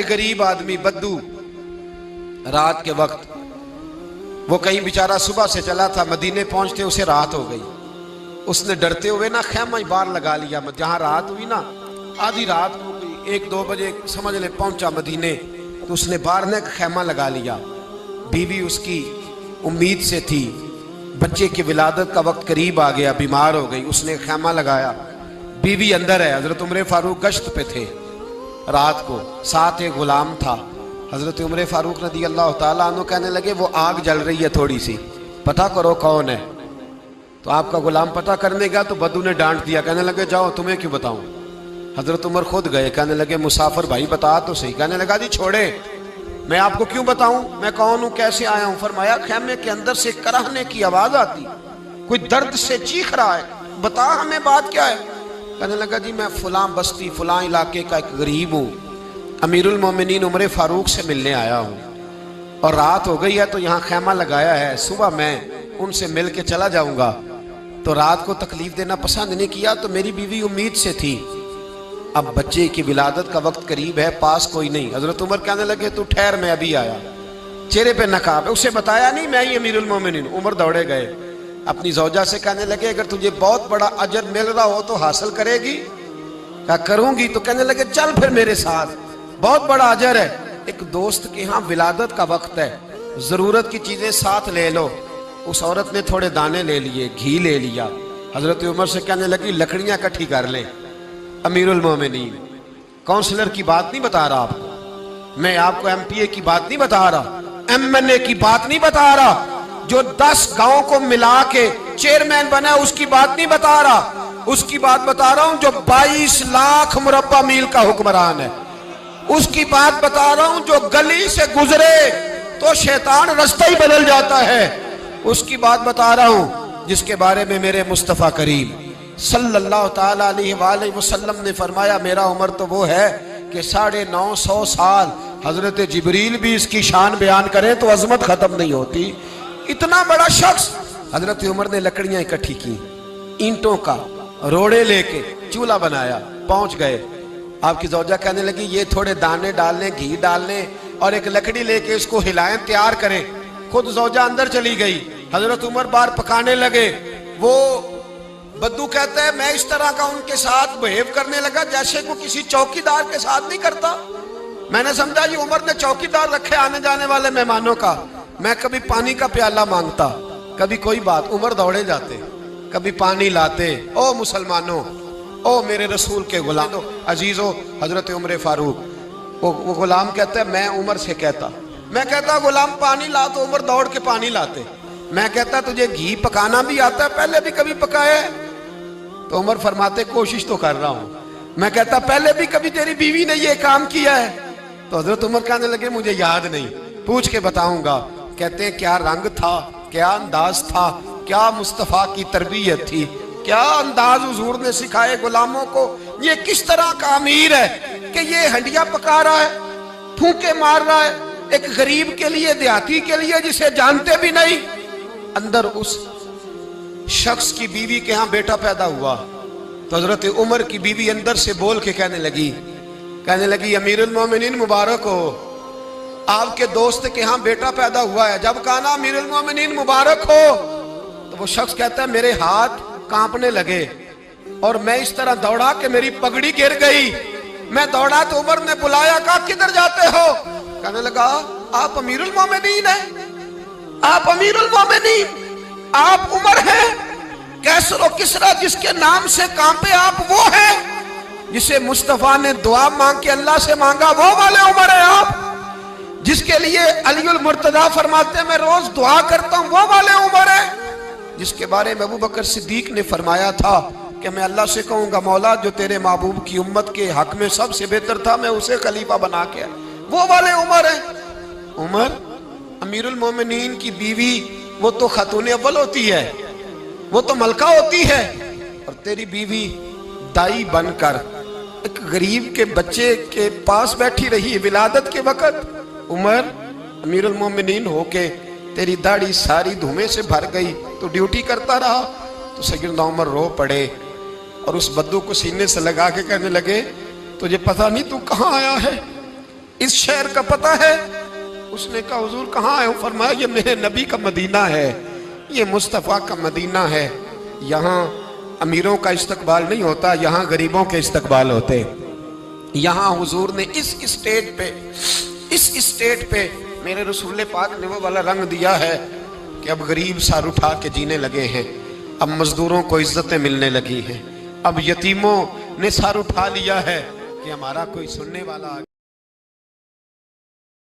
एक गरीब आदमी बद्दू, रात के वक्त वो कहीं बेचारा सुबह से चला था, मदीने पहुंचते उसे रात हो गई। उसने डरते हुए ना खैमा ही बाहर लगा लिया। जहां रात हुई ना, आधी रात को 1-2 बजे समझ ले पहुंचा मदीने, तो उसने बाहर ने खैमा लगा लिया। बीवी उसकी उम्मीद से थी, बच्चे की विलादत का वक्त करीब आ गया, बीमार हो गई, उसने खैमा लगाया। बीवी अंदर है, हजरत उमर फारूक गश्त पे थे रात को, साथ एक गुलाम था। हजरत उमर फारूक रज़ी अल्लाह ताला अन्हु कहने लगे वो आग जल रही है थोड़ी सी, पता करो कौन है। तो आपका गुलाम पता करने गया तो बद्दू ने डांट दिया, कहने लगे जाओ तुम्हें क्यों बताऊं। हजरत उमर खुद गए, कहने लगे मुसाफिर भाई बता तो सही। कहने लगा जी छोड़े, मैं आपको क्यों बताऊं, मैं कौन हूं, कैसे आया हूं। फरमाया खैमे के अंदर से कराहने की आवाज आती, कोई दर्द से चीख रहा है, बता हमें बात क्या है। कहने लगा जी मैं फलां बस्ती फलां इलाके का एक गरीब हूँ, अमीरुल मोमिनीन उमर फारूक से मिलने आया हूँ, और रात हो गई है तो यहाँ खैमा लगाया है, सुबह मैं उनसे मिल के चला जाऊंगा। तो रात को तकलीफ देना पसंद नहीं किया, तो मेरी बीवी उम्मीद से थी, अब बच्चे की विलादत का वक्त करीब है, पास कोई नहीं। हजरत उमर कहने लगे तू ठहर, मैं अभी आया। चेहरे पे नकाब है, उसे बताया नहीं मैं ही अमीरुल मोमिनीन। उमर दौड़े गए, अपनी जौजा से कहने लगे अगर तुझे बहुत बड़ा अजर मिल रहा हो तो हासिल करेगी। क्या करूंगी। तो कहने लगे चल फिर मेरे साथ, बहुत बड़ा अजर है। एक दोस्त के यहाँ विलादत का वक्त है, जरूरत की चीजें साथ ले लो। उस औरत ने थोड़े दाने ले लिए, घी ले लिया। हजरत उमर से कहने लगी लकड़ियां इकट्ठी कर ले। अमीरुल मोमिनीन, काउंसलर की बात नहीं बता रहा आपको, मैं आपको एमपीए की बात नहीं बता रहा, एमएनए की बात नहीं बता रहा, जो 10 गांव को मिला के चेयरमैन बना उसकी बात नहीं बता रहा, उसकी बात बता रहा हूं जो 22 लाख मुरब्बा मील का हुक्मरान है। उसकी बात बता रहा हूं जो गली से गुजरे तो शैतान रास्ता ही बदल जाता है। उसकी बात बता रहा हूं जिसके बारे में मेरे मुस्तफा करीम सल्लल्लाहु ताला अलैहि वसल्लम ने फरमाया मेरा उम्र तो वो है कि 950 साल हजरत जिब्रील भी इसकी शान बयान करें तो अजमत खत्म नहीं होती। इतना बड़ा शख्स। हजरत उमर ने लकड़ियां इकट्ठी की, ईंटों का रोड़े लेके चूल्हा बनाया, पहुंच गए। आपकी जौजा कहने लगी ये थोड़े दाने डालने, घी डालने और एक लकड़ी लेके इसको हिलाएं, तैयार करें। खुद जौजा अंदर चली गई, हजरत उमर बाहर पकाने लगे। वो बद्दू कहता है मैं इस तरह का उनके साथ बिहेव करने लगा जैसे को किसी चौकीदार के साथ नहीं करता। मैंने समझा ये उमर ने चौकीदार रखे आने जाने वाले मेहमानों का। मैं कभी पानी का प्याला मांगता, कभी कोई बात, उमर दौड़े जाते, कभी पानी लाते। ओ मुसलमानों, ओ मेरे रसूल के गुलाम अजीजो, हजरत उमर फारूक। वो गुलाम कहता है मैं उमर से कहता, मैं कहता गुलाम पानी ला, तो उमर दौड़ के पानी लाते। मैं कहता तुझे घी पकाना भी आता है, पहले भी कभी पकाया है? तो उमर फरमाते कोशिश तो कर रहा हूं। मैं कहता पहले भी कभी तेरी बीवी ने ये काम किया है? तो हजरत उमर कहने लगे मुझे याद नहीं, पूछ के बताऊंगा। कहते हैं क्या रंग था, क्या अंदाज था, क्या मुस्तफा की तरबियत थी, क्या अंदाज हुजूर ने सिखाए गुलामों को। ये किस तरह का अमीर है कि ये हंडिया पका रहा है, फूंके मार रहा है एक गरीब के लिए, देहाती के लिए जिसे जानते भी नहीं। अंदर उस शख्स की बीवी के यहाँ बेटा पैदा हुआ तो हजरत उमर की बीवी अंदर से बोल के कहने लगी अमीरुल मोमिनीन मुबारक हो, आपके दोस्त के यहाँ बेटा पैदा हुआ है। जब कहा ना अमीरुल मोमिनीन मुबारक हो, तो वो शख्स कहता है मेरे हाथ कांपने लगे और मैं इस तरह दौड़ा कि मेरी पगड़ी गिर गई। मैं दौड़ा तो उमर ने बुलाया, कहा किधर जाते हो? कहने लगा आप अमीरुल मोमिनीन हैं, आप अमीरुल मोमिनीन, आप उमर हैं। कैसर और किसरा जिसके नाम से कांपे आप वो हैं, जिसे मुस्तफा ने दुआ मांग के अल्लाह से मांगा वो वाले उमर है आप, जिसके लिए अलीउल मुर्तजा फरमाते हैं मैं रोज दुआ करता हूं वो वाले उमर है, जिसके बारे में अबू बकर सिद्दीक ने फरमाया था कि मैं अल्लाह से कहूंगा मौला जो तेरे महबूब की उम्मत के हक में सबसे बेहतर था मैं उसे खलीफा बना के, वो वाले उमर है। उमर अमीरुल मोमिनीन की बीवी वो तो खातून अव्वल होती है, वो तो मलका होती है, और तेरी बीवी दाई बनकर एक गरीब के बच्चे के पास बैठी रही विलादत के वक्त। उमर अमीरुल मोमिनीन होके तेरी दाढ़ी सारी धुएं से भर गई तो ड्यूटी करता रहा। तो सैयदना उमर रो पड़े और उस बद्दू को सीने से लगा के कहने लगे तुझे पता नहीं तू कहाँ आया है, इस शहर का पता है? उसने कहा हुजूर कहाँ है? फरमाया ये मेरे नबी का मदीना है, ये मुस्तफ़ा का मदीना है। यहाँ अमीरों का इस्तकबाल नहीं होता, यहाँ गरीबों के इस्तकबाल होते। यहाँ हुजूर ने इस स्टेट पे मेरे रसूल पाक ने वो वाला रंग दिया है कि अब गरीब सर उठा के जीने लगे हैं, अब मजदूरों को इज्जतें मिलने लगी हैं, अब यतीमों ने सर उठा लिया है कि हमारा कोई सुनने वाला